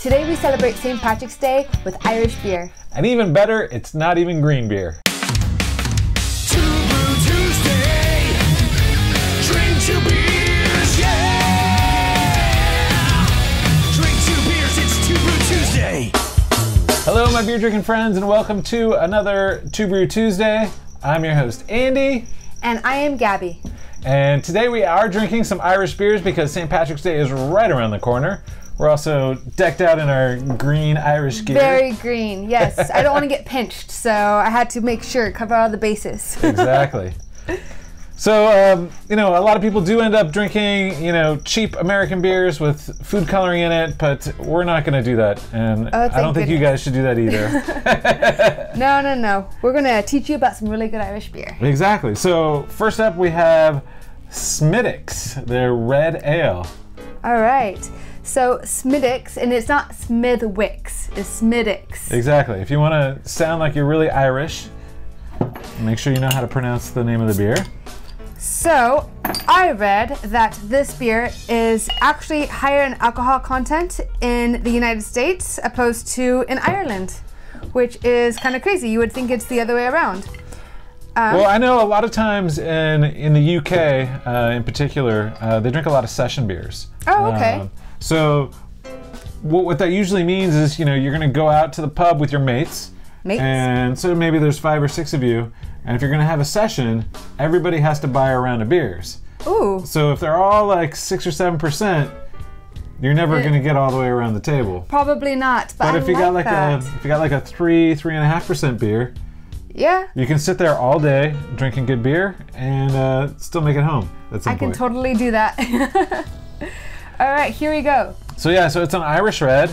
Today we celebrate St. Patrick's Day with Irish beer. And even better, it's not even green beer. Two Brew Tuesday. Drink 2 beers, yeah! Drink 2 beers, it's Two Brew Tuesday. Hello, my beer drinking friends, and welcome to another Two Brew Tuesday. I'm your host, Andy. And I am Gaby. And today we are drinking some Irish beers because St. Patrick's Day is right around the corner. We're also decked out in our green Irish gear. Very green, yes. I don't want to get pinched, so I had to make sure, cover all the bases. Exactly. So, you know, a lot of people do end up drinking, you know, cheap American beers with food coloring in it, but we're not going to do that. And I don't think you guys should do that either. No. We're going to teach you about some really good Irish beer. Exactly. So, first up we have Smithwick's, their red ale. All right. So Smithwick's, and it's not Smithwick's, it's Smithwick's. Exactly. If you want to sound like you're really Irish, make sure you know how to pronounce the name of the beer. So I read that this beer is actually higher in alcohol content in the United States opposed to in Ireland, which is kind of crazy. You would think it's the other way around. Well, I know a lot of times in the UK, in particular, they drink a lot of session beers. Oh, okay. So what that usually means is, you know, you're going to go out to the pub with your mates. And so maybe there's 5 or 6 of you. And if you're going to have a session, everybody has to buy a round of beers. Ooh. So if they're all like 6 or 7%, you're never going to get all the way around the table. Probably not. But if you got like if you got like a 3.5% beer, yeah, you can sit there all day drinking good beer and still make it home at some point. I can totally do that. All right, here we go. So yeah, so it's an Irish red.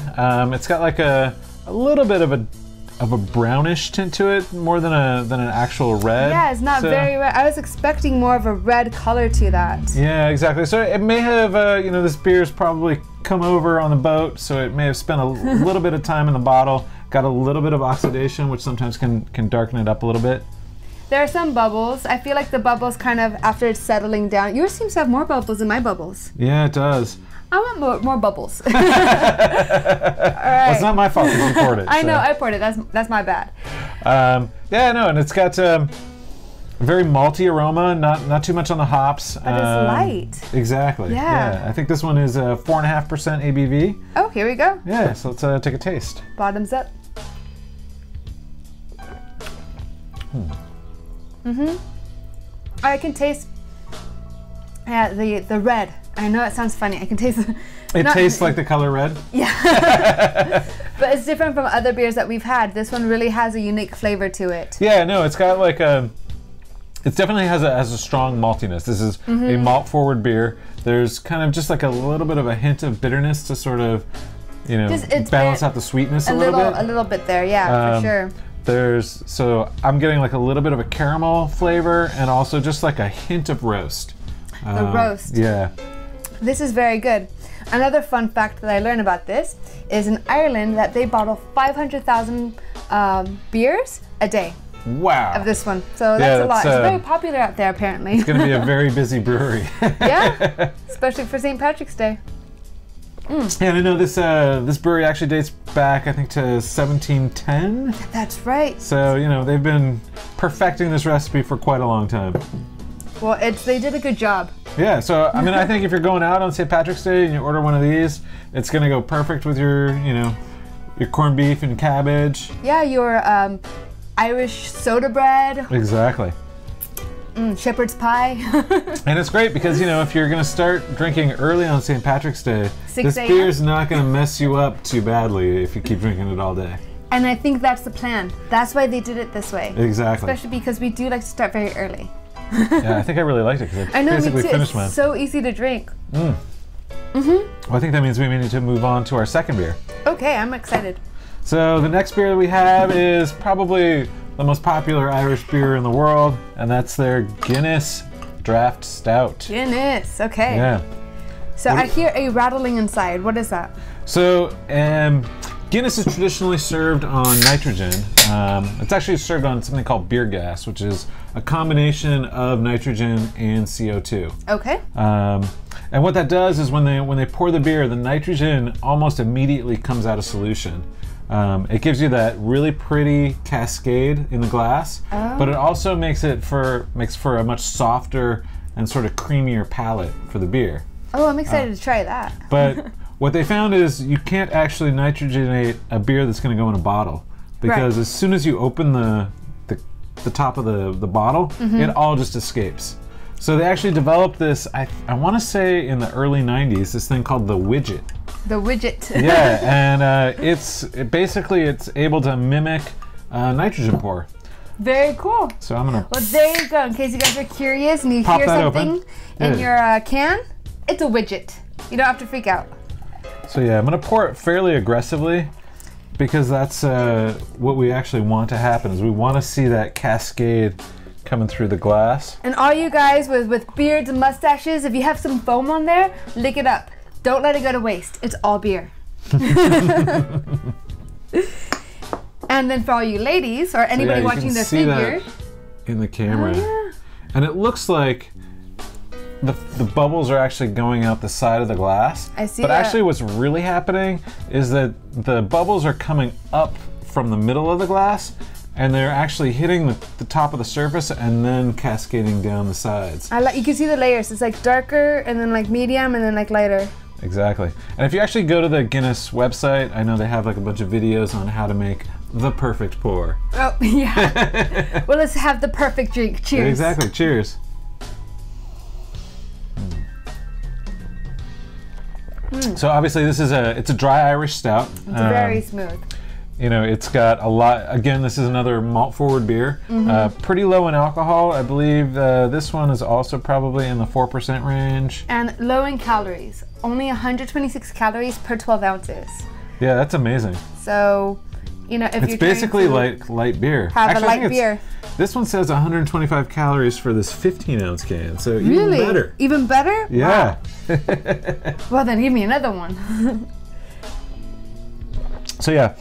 It's got like a little bit of a brownish tint to it, more than an actual red. Yeah, it's not very red. I was expecting more of a red color to that. Yeah, exactly. So it may have, you know, this beer's probably come over on the boat, so it may have spent a little bit of time in the bottle. Got a little bit of oxidation, which sometimes can darken it up a little bit. There are some bubbles. I feel like the bubbles kind of, after it's settling down, yours seems to have more bubbles than my bubbles. Yeah, it does. I want more bubbles. All right. Well, it's not my fault that you poured it. I know, I poured it. That's my bad. Yeah, no, and it's got a very malty aroma, not too much on the hops. But it's light. Exactly. Yeah. I think this one is 4.5% ABV. Oh, here we go. Yeah, so let's take a taste. Bottoms up. I can taste the red. I know it sounds funny. I can taste it. Tastes like the color red? Yeah. But it's different from other beers that we've had. This one really has a unique flavor to it. Yeah, no, it's got like it definitely has a strong maltiness. This is a malt forward beer. There's kind of just like a little bit of a hint of bitterness to sort of, you know, balance out the sweetness a little bit. A little bit there, yeah, for sure. So I'm getting like a little bit of a caramel flavor and also just like a hint of roast. The roast. Yeah. This is very good. Another fun fact that I learned about this is in Ireland that they bottle 500,000 beers a day. Wow. Of this one. So that's a lot. It's very popular out there apparently. It's going to be a very busy brewery. Yeah, especially for St. Patrick's Day. Yeah, I know this brewery actually dates back, I think, to 1710. That's right. So, you know, they've been perfecting this recipe for quite a long time. Well, they did a good job. Yeah, so I mean, I think if you're going out on St. Patrick's Day and you order one of these, it's gonna go perfect with your, you know, your corned beef and cabbage. Yeah, your Irish soda bread. Exactly. Shepherd's pie. And it's great because, you know, if you're gonna start drinking early on St. Patrick's Day, this beer's not gonna mess you up too badly if you keep drinking it all day. And I think that's the plan. That's why they did it this way. Exactly. Especially because we do like to start very early. Yeah, I think I really liked it because I basically finished mine. It's so easy to drink. Well, I think that means we may need to move on to our second beer. Okay, I'm excited. So the next beer that we have is probably the most popular Irish beer in the world, and that's their Guinness Draft Stout. Guinness, okay. Yeah. So I hear a rattling inside. What is that? So Guinness is traditionally served on nitrogen. It's actually served on something called beer gas, which is a combination of nitrogen and CO2. Okay. And what that does is when they pour the beer, the nitrogen almost immediately comes out of solution. It gives you that really pretty cascade in the glass, but it also makes for a much softer and sort of creamier palate for the beer. Oh, I'm excited to try that. But what they found is you can't actually nitrogenate a beer that's going to go in a bottle, because as soon as you open the top of the bottle, it all just escapes. So they actually developed this, I want to say in the early 90s, this thing called the widget. The widget. Yeah, and it's able to mimic nitrogen pour. Very cool. So I'm gonna. Well, there you go. In case you guys are curious and you hear something in your can, it's a widget. You don't have to freak out. So yeah, I'm gonna pour it fairly aggressively, because that's what we actually want to happen. Is we want to see that cascade coming through the glass. And all you guys with beards and mustaches, if you have some foam on there, lick it up. Don't let it go to waste. It's all beer. And then for all you ladies or anybody watching the figure, in the camera, and it looks like the bubbles are actually going out the side of the glass. I see. But actually, what's really happening is that the bubbles are coming up from the middle of the glass, and they're actually hitting the top of the surface and then cascading down the sides. You can see the layers. It's like darker and then like medium and then like lighter. Exactly. And if you actually go to the Guinness website, I know they have like a bunch of videos on how to make the perfect pour. Oh, yeah. Well, let's have the perfect drink. Cheers. Exactly. Cheers. So obviously this is it's a dry Irish stout. It's very smooth. You know, it's got a lot. Again, this is another malt forward beer. Pretty low in alcohol. I believe this one is also probably in the 4% range. And low in calories. Only 126 calories per 12 ounces. Yeah, that's amazing. So, you know, if it's you're basically like light beer. Have a light beer. This one says 125 calories for this 15-ounce can, so even better. Even better? Yeah. Wow. Well, then give me another one. So yeah,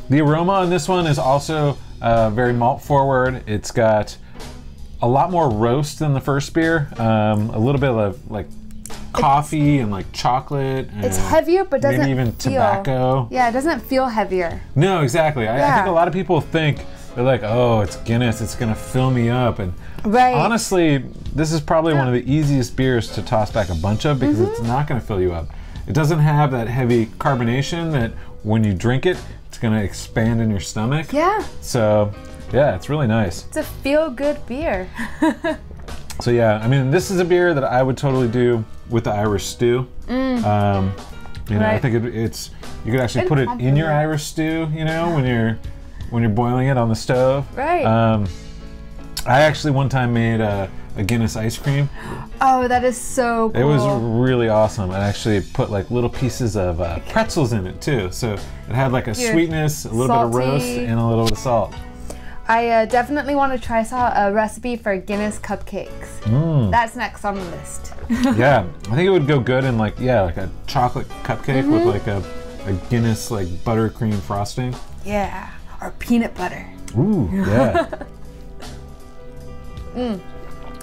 the aroma on this one is also very malt forward. It's got a lot more roast than the first beer. A little bit of like coffee and like chocolate. And it's heavier, but doesn't maybe even feel, tobacco. Yeah, it doesn't feel heavier. No, exactly. I think a lot of people think they're like, oh, it's Guinness, it's gonna fill me up, and honestly, this is probably one of the easiest beers to toss back a bunch of, because it's not gonna fill you up. It doesn't have that heavy carbonation that when you drink it, it's gonna expand in your stomach. Yeah. So, yeah, it's really nice. It's a feel-good beer. So yeah, I mean, this is a beer that I would totally do with the Irish stew. You know, I think it's you could actually put it in your Irish stew. You know, when you're boiling it on the stove. Right. I actually one time made a Guinness ice cream. Oh, that is so cool. It was really awesome. I actually put like little pieces of pretzels in it too. So it had like a sweetness, a little bit of roast, and a little bit of salt. I definitely want to try a recipe for Guinness cupcakes. That's next on the list. Yeah, I think it would go good in like a chocolate cupcake with like a Guinness like buttercream frosting. Yeah, or peanut butter. Ooh, yeah.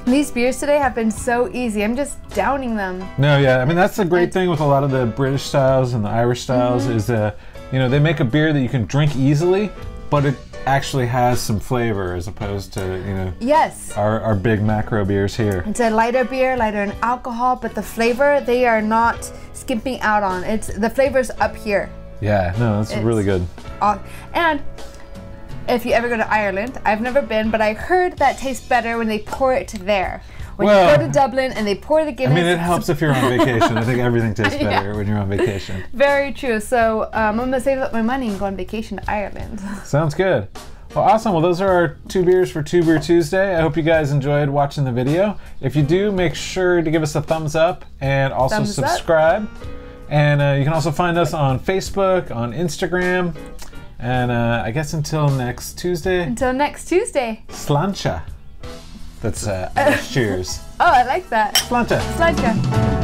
These beers today have been so easy. I'm just downing them. No, yeah, I mean that's the great thing with a lot of the British styles and the Irish styles is you know, they make a beer that you can drink easily, but it actually has some flavor as opposed to, you know, our big macro beers here. It's a lighter beer, lighter in alcohol, but the flavor they are not skimping out on. The flavor's up here. Yeah, no, that's really good. And if you ever go to Ireland, I've never been, but I heard that tastes better when they pour it there. When you go to Dublin and they pour the Guinness. I mean, it helps if you're on vacation. I think everything tastes better when you're on vacation. Very true. So I'm going to save up my money and go on vacation to Ireland. Sounds good. Well, awesome. Well, those are our 2 beers for Two Brew Tuesday. I hope you guys enjoyed watching the video. If you do, make sure to give us a thumbs up and also subscribe. And you can also find us on Facebook, on Instagram. And I guess until next Tuesday. Until next Tuesday. Sláinte. That's cheers. Oh, I like that. Sláinte. Sláinte.